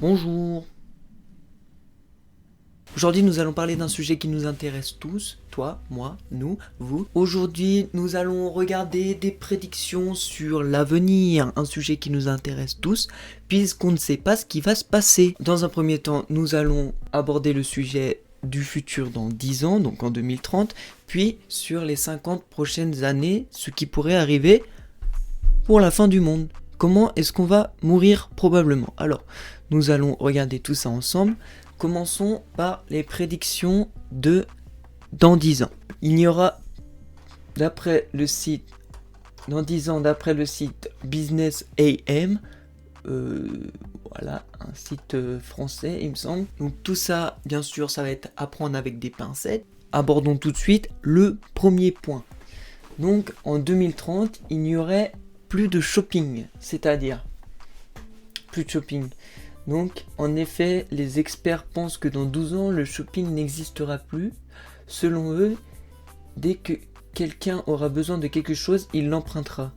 Bonjour. Aujourd'hui, nous allons parler d'un sujet qui nous intéresse tous, toi, moi, nous, vous. Aujourd'hui, nous allons regarder des prédictions sur l'avenir, un sujet qui nous intéresse tous, puisqu'on ne sait pas ce qui va se passer. Dans un premier temps, nous allons aborder le sujet du futur dans 10 ans, donc en 2030, puis sur les 50 prochaines années, ce qui pourrait arriver pour la fin du monde. Comment est-ce qu'on va mourir probablement? Alors, nous allons regarder tout ça ensemble. Commençons par les prédictions de dans 10 ans. Il y aura, d'après le site, dans 10 ans, d'après le site Business AM, voilà, un site français, il me semble. Donc tout ça, bien sûr, ça va être à prendre avec des pincettes. Abordons tout de suite le premier point. Donc en 2030, il n'y aurait plus de shopping, c'est-à-dire plus de shopping. Donc, en effet, les experts pensent que dans 12 ans, le shopping n'existera plus. Selon eux, dès que quelqu'un aura besoin de quelque chose, il l'empruntera.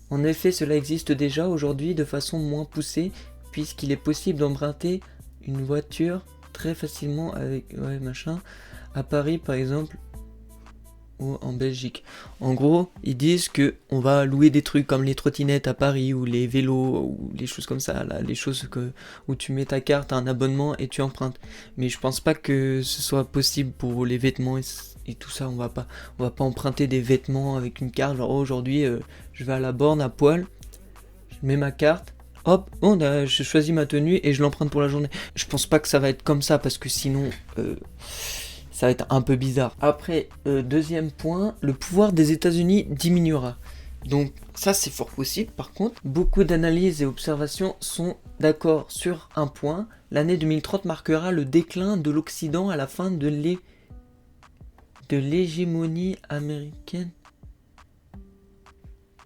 En effet, cela existe déjà aujourd'hui de façon moins poussée, puisqu'il est possible d'emprunter une voiture très facilement avec à Paris par exemple, ou en Belgique. En gros, ils disent que on va louer des trucs comme les trottinettes à Paris ou les vélos ou les choses comme ça, là, les choses où tu mets ta carte, un abonnement et tu empruntes. Mais je pense pas que ce soit possible pour les vêtements et tout ça. On va pas emprunter des vêtements avec une carte. Genre aujourd'hui, je vais à la borne à poil, je mets ma carte. Hop, bon, je choisis ma tenue et je l'emprunte pour la journée. Je pense pas que ça va être comme ça parce que sinon ça va être un peu bizarre. Après, deuxième point, le pouvoir des États-Unis diminuera. Donc ça c'est fort possible. Par contre, beaucoup d'analyses et observations sont d'accord sur un point. L'année 2030 marquera le déclin de l'Occident à la fin de l'hégémonie américaine.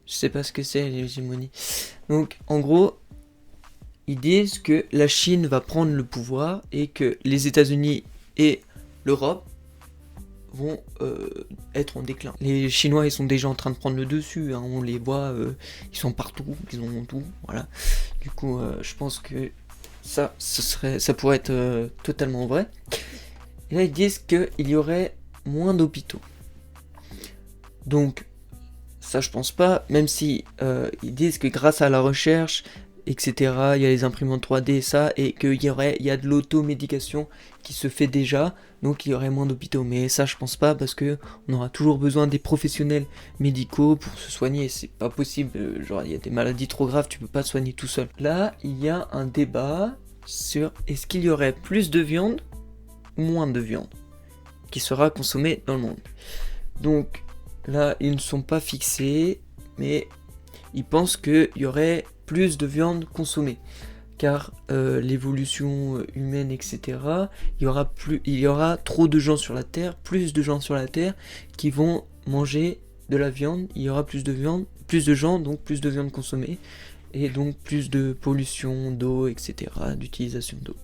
Je sais pas ce que c'est l'hégémonie. Donc en gros, ils disent que la Chine va prendre le pouvoir et que les États-Unis et l'Europe vont être en déclin. Les Chinois ils sont déjà en train de prendre le dessus, hein, on les voit, ils sont partout, ils ont tout, voilà. Du coup, je pense que ça pourrait être totalement vrai. Et là ils disent qu'il y aurait moins d'hôpitaux. Donc ça je pense pas, même si ils disent que grâce à la recherche, etc. Il y a les imprimantes 3D et ça, et qu'il y a de l'automédication qui se fait déjà, donc il y aurait moins d'hôpitaux. Mais ça, je pense pas, parce que on aura toujours besoin des professionnels médicaux pour se soigner. C'est pas possible. Genre, il y a des maladies trop graves, tu peux pas te soigner tout seul. Là, il y a un débat sur est-ce qu'il y aurait plus de viande ou moins de viande qui sera consommée dans le monde. Donc là, ils ne sont pas fixés, mais ils pensent qu'il y aurait plus de viande consommée, car l'évolution humaine, etc. Il y aura trop de gens sur la Terre, plus de gens sur la Terre qui vont manger de la viande. Il y aura plus de viande, plus de gens, donc plus de viande consommée, et donc plus de pollution d'eau, etc. D'utilisation d'eau.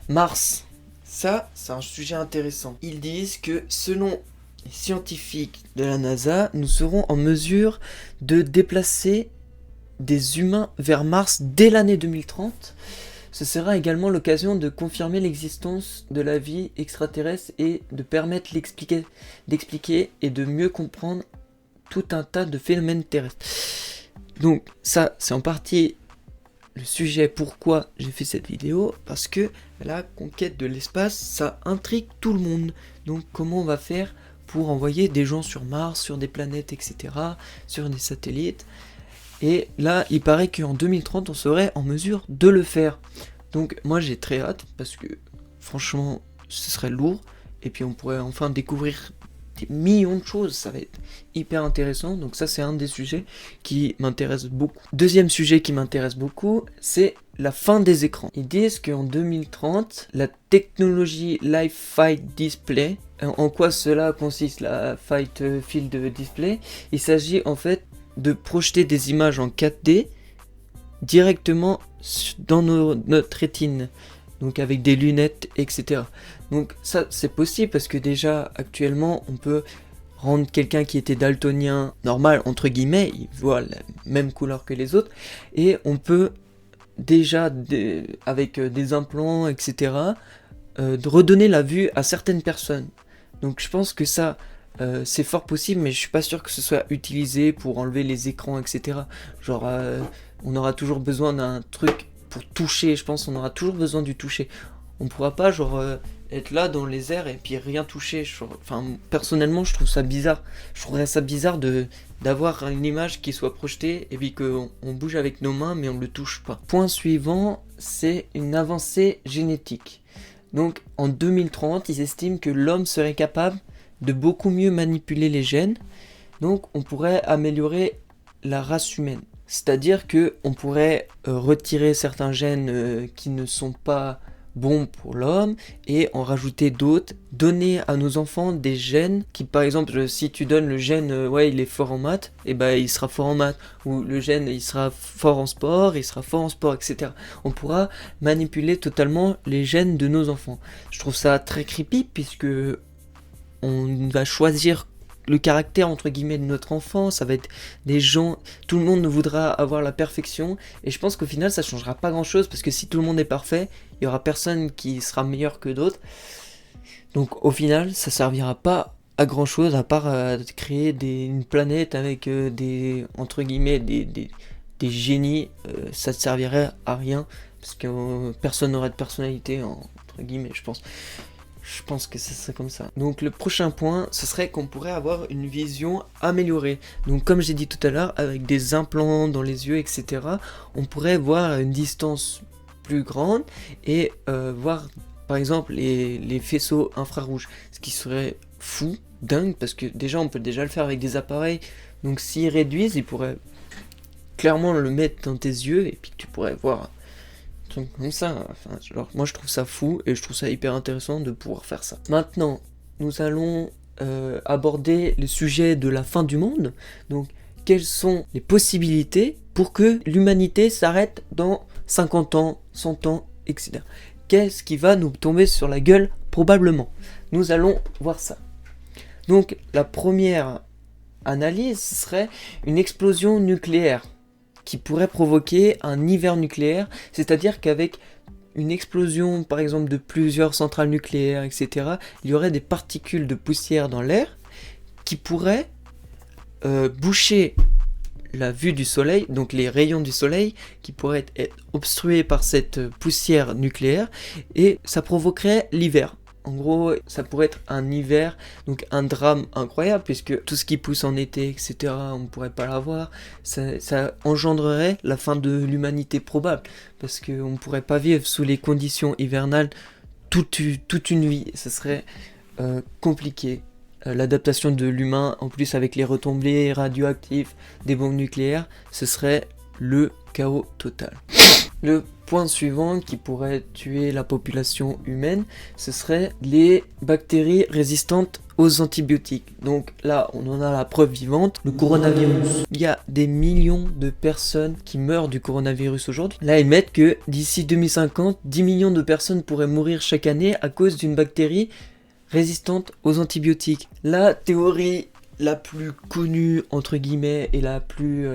Mars, ça, c'est un sujet intéressant. Ils disent que selon les scientifiques de la NASA, nous serons en mesure de déplacer des humains vers Mars dès l'année 2030. Ce sera également l'occasion de confirmer l'existence de la vie extraterrestre et de permettre d'expliquer et de mieux comprendre tout un tas de phénomènes terrestres. Donc ça, c'est en partie le sujet pourquoi j'ai fait cette vidéo, parce que la conquête de l'espace, ça intrigue tout le monde. Donc comment on va faire pour envoyer des gens sur Mars, sur des planètes, etc., sur des satellites. Et là, il paraît qu'en 2030, on serait en mesure de le faire. Donc moi, j'ai très hâte, parce que franchement, ce serait lourd. Et puis on pourrait enfin découvrir des millions de choses. Ça va être hyper intéressant. Donc ça, c'est un des sujets qui m'intéresse beaucoup. Deuxième sujet qui m'intéresse beaucoup, c'est la fin des écrans. Ils disent qu'en 2030, la technologie Live Fight Display, en quoi cela consiste, la Fight Field Display? Il s'agit en fait de projeter des images en 4D directement dans notre rétine, donc avec des lunettes, etc. Donc ça c'est possible parce que déjà actuellement on peut rendre quelqu'un qui était daltonien normal entre guillemets, il voit la même couleur que les autres, et on peut déjà avec des implants, etc., de redonner la vue à certaines personnes. Donc je pense que ça, c'est fort possible, mais je suis pas sûr que ce soit utilisé pour enlever les écrans, etc. Genre, on aura toujours besoin d'un truc pour toucher, je pense on aura toujours besoin du toucher. On pourra pas, genre, être là dans les airs et puis rien toucher. Enfin, personnellement, je trouve ça bizarre. Je trouverais ça bizarre d'avoir une image qui soit projetée et puis qu'on bouge avec nos mains, mais on ne le touche pas. Point suivant, c'est une avancée génétique. Donc, en 2030, ils estiment que l'homme serait capable de beaucoup mieux manipuler les gènes. Donc, on pourrait améliorer la race humaine. C'est-à-dire que on pourrait retirer certains gènes qui ne sont pas bons pour l'homme et en rajouter d'autres, donner à nos enfants des gènes qui, par exemple, si tu donnes le gène ouais, il est fort en maths, et ben il sera fort en maths, ou le gène il sera fort en sport, il sera fort en sport, etc. On pourra manipuler totalement les gènes de nos enfants. Je trouve ça très creepy puisque on va choisir le caractère entre guillemets de notre enfant, ça va être des gens, tout le monde voudra avoir la perfection, et je pense qu'au final ça changera pas grand chose, parce que si tout le monde est parfait, il y aura personne qui sera meilleur que d'autres, donc au final ça servira pas à grand chose, à part créer une planète avec des, entre guillemets, des génies, ça ne servirait à rien, parce que personne n'aurait de personnalité, entre guillemets, je pense. Je pense que ce serait comme ça. Donc le prochain point, ce serait qu'on pourrait avoir une vision améliorée. Donc comme j'ai dit tout à l'heure, avec des implants dans les yeux, etc., on pourrait voir à une distance plus grande et voir par exemple les faisceaux infrarouges. Ce qui serait fou, dingue, parce que déjà on peut déjà le faire avec des appareils. Donc s'ils réduisent, ils pourraient clairement le mettre dans tes yeux et puis tu pourrais voir comme ça, enfin, genre, moi je trouve ça fou et je trouve ça hyper intéressant de pouvoir faire ça. Maintenant, nous allons aborder le sujet de la fin du monde. Donc, quelles sont les possibilités pour que l'humanité s'arrête dans 50 ans, 100 ans, etc. Qu'est-ce qui va nous tomber sur la gueule? Probablement. Nous allons voir ça. Donc, la première analyse serait une explosion nucléaire qui pourrait provoquer un hiver nucléaire, c'est-à-dire qu'avec une explosion par exemple de plusieurs centrales nucléaires, etc., il y aurait des particules de poussière dans l'air qui pourraient boucher la vue du soleil, donc les rayons du soleil qui pourraient être obstrués par cette poussière nucléaire, et ça provoquerait l'hiver. En gros, ça pourrait être un hiver, donc un drame incroyable, puisque tout ce qui pousse en été, etc., on ne pourrait pas l'avoir. Ça engendrerait la fin de l'humanité probable, parce qu'on ne pourrait pas vivre sous les conditions hivernales toute une vie. Ça serait compliqué. L'adaptation de l'humain, en plus avec les retombées radioactives des bombes nucléaires, ce serait le chaos total. Le point suivant qui pourrait tuer la population humaine, ce serait les bactéries résistantes aux antibiotiques. Donc là, on en a la preuve vivante, le coronavirus. Il y a des millions de personnes qui meurent du coronavirus aujourd'hui. Là, ils mettent que d'ici 2050, 10 millions de personnes pourraient mourir chaque année à cause d'une bactérie résistante aux antibiotiques. La théorie la plus connue, entre guillemets, et la plus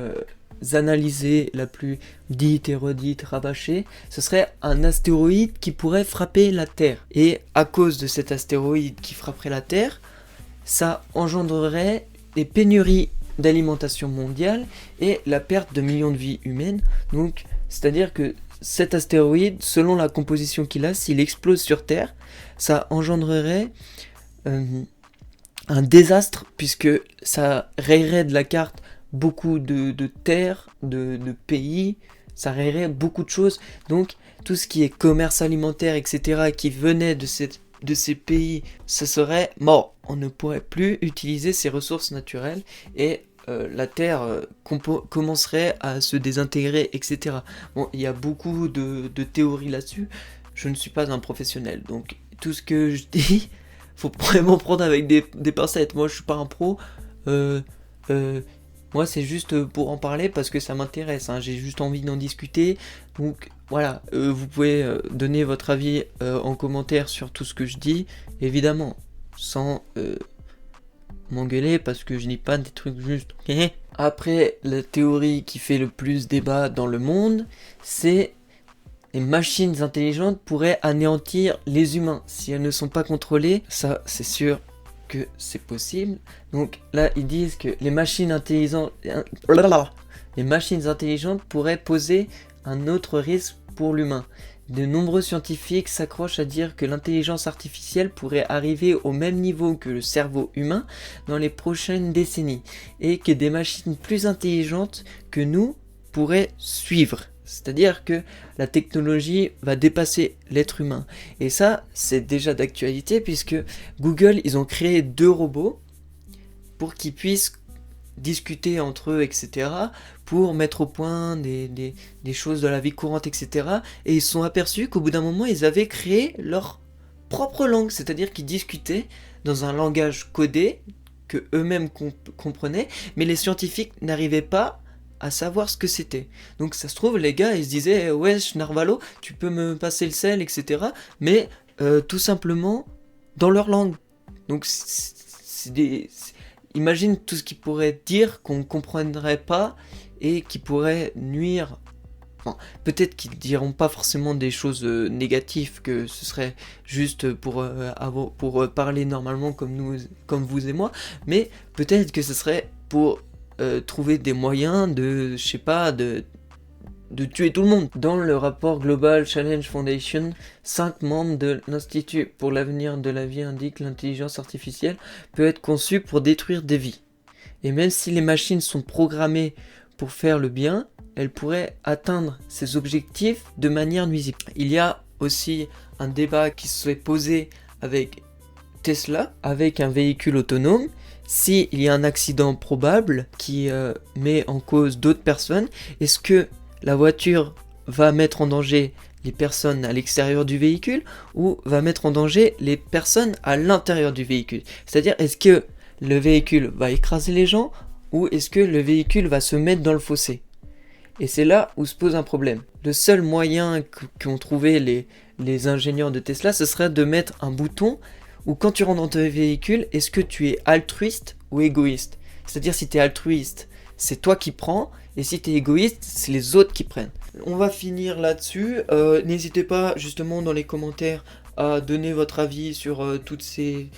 analysée, la plus dite et redite, rabâchée, ce serait un astéroïde qui pourrait frapper la Terre. Et à cause de cet astéroïde qui frapperait la Terre, ça engendrerait des pénuries d'alimentation mondiale et la perte de millions de vies humaines. Donc, c'est-à-dire que cet astéroïde, selon la composition qu'il a, s'il explose sur Terre, ça engendrerait un désastre, puisque ça rayerait de la carte beaucoup de terres, de pays, ça rayerait beaucoup de choses. Donc tout ce qui est commerce alimentaire, etc., qui venait de ces pays, ce serait mort. On ne pourrait plus utiliser ces ressources naturelles et la Terre commencerait à se désintégrer, etc. Bon, il y a beaucoup de théories là-dessus. Je ne suis pas un professionnel, donc tout ce que je dis, faut vraiment prendre avec des pincettes. Moi, je suis pas un pro. Moi, c'est juste pour en parler parce que ça m'intéresse. Hein. J'ai juste envie d'en discuter. Donc voilà, vous pouvez donner votre avis en commentaire sur tout ce que je dis, évidemment, sans m'engueuler parce que je dis pas des trucs juste. Après, la théorie qui fait le plus débat dans le monde, c'est les machines intelligentes pourraient anéantir les humains si elles ne sont pas contrôlées. Ça, c'est sûr que c'est possible. Donc là, ils disent que les machines intelligentes pourraient poser un autre risque pour l'humain. De nombreux scientifiques s'accrochent à dire que l'intelligence artificielle pourrait arriver au même niveau que le cerveau humain dans les prochaines décennies et que des machines plus intelligentes que nous pourraient suivre. C'est-à-dire que la technologie va dépasser l'être humain. Et ça, c'est déjà d'actualité puisque Google, ils ont créé 2 robots pour qu'ils puissent discuter entre eux, etc., pour mettre au point des choses de la vie courante, etc. Et ils se sont aperçus qu'au bout d'un moment, ils avaient créé leur propre langue, c'est-à-dire qu'ils discutaient dans un langage codé que eux-mêmes comprenaient, mais les scientifiques n'arrivaient pas à savoir ce que c'était. Donc ça se trouve, les gars, ils se disaient « Wesh, Narvalo, tu peux me passer le sel, etc. » Mais tout simplement dans leur langue. Donc imagine tout ce qu'ils pourraient dire qu'on ne comprendrait pas et qui pourrait nuire. Enfin, peut-être qu'ils diront pas forcément des choses négatives, que ce serait juste pour parler normalement comme vous et moi, mais peut-être que ce serait pour trouver des moyens de, je sais pas, de tuer tout le monde. Dans le rapport Global Challenge Foundation, 5 membres de l'Institut pour l'avenir de la vie indiquent que l'intelligence artificielle peut être conçue pour détruire des vies. Et même si les machines sont programmées pour faire le bien, elles pourraient atteindre ces objectifs de manière nuisible. Il y a aussi un débat qui s'est posé avec Tesla, avec un véhicule autonome. S'il y a un accident probable qui met en cause d'autres personnes, est-ce que la voiture va mettre en danger les personnes à l'extérieur du véhicule ou va mettre en danger les personnes à l'intérieur du véhicule? C'est-à-dire, est-ce que le véhicule va écraser les gens ou est-ce que le véhicule va se mettre dans le fossé? Et c'est là où se pose un problème. Le seul moyen qu'ont trouvé les ingénieurs de Tesla, ce serait de mettre un bouton où quand tu rentres dans ton véhicule, est-ce que tu es altruiste ou égoïste? C'est-à-dire si tu es altruiste, c'est toi qui prends, et si tu es égoïste, c'est les autres qui prennent. On va finir là-dessus. N'hésitez pas justement dans les commentaires à donner votre avis sur toutes ces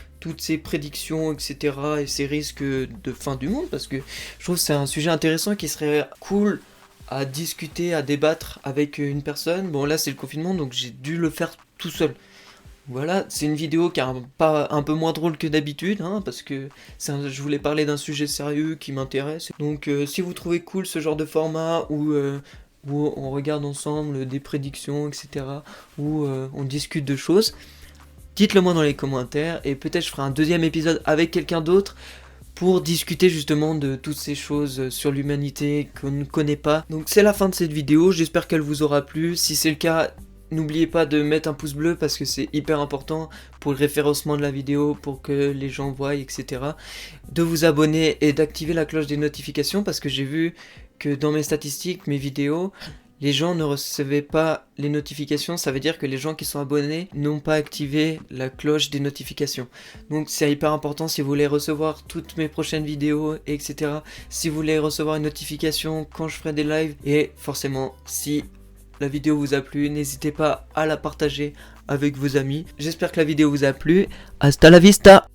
prédictions, etc. et ces risques de fin du monde, parce que je trouve que c'est un sujet intéressant qui serait cool à discuter, à débattre avec une personne. Bon là c'est le confinement, donc j'ai dû le faire tout seul. Voilà, c'est une vidéo qui est un peu moins drôle que d'habitude, hein, parce que je voulais parler d'un sujet sérieux qui m'intéresse. Donc si vous trouvez cool ce genre de format où on regarde ensemble des prédictions, etc., où on discute de choses, dites-le moi dans les commentaires, et peut-être je ferai un deuxième épisode avec quelqu'un d'autre pour discuter justement de toutes ces choses sur l'humanité qu'on ne connaît pas. Donc c'est la fin de cette vidéo, j'espère qu'elle vous aura plu. Si c'est le cas, n'oubliez pas de mettre un pouce bleu parce que c'est hyper important pour le référencement de la vidéo, pour que les gens voient, etc. De vous abonner et d'activer la cloche des notifications parce que j'ai vu que dans mes statistiques, mes vidéos, les gens ne recevaient pas les notifications. Ça veut dire que les gens qui sont abonnés n'ont pas activé la cloche des notifications. Donc c'est hyper important si vous voulez recevoir toutes mes prochaines vidéos, etc. Si vous voulez recevoir une notification quand je ferai des lives, et forcément si la vidéo vous a plu, n'hésitez pas à la partager avec vos amis. J'espère que la vidéo vous a plu. Hasta la vista!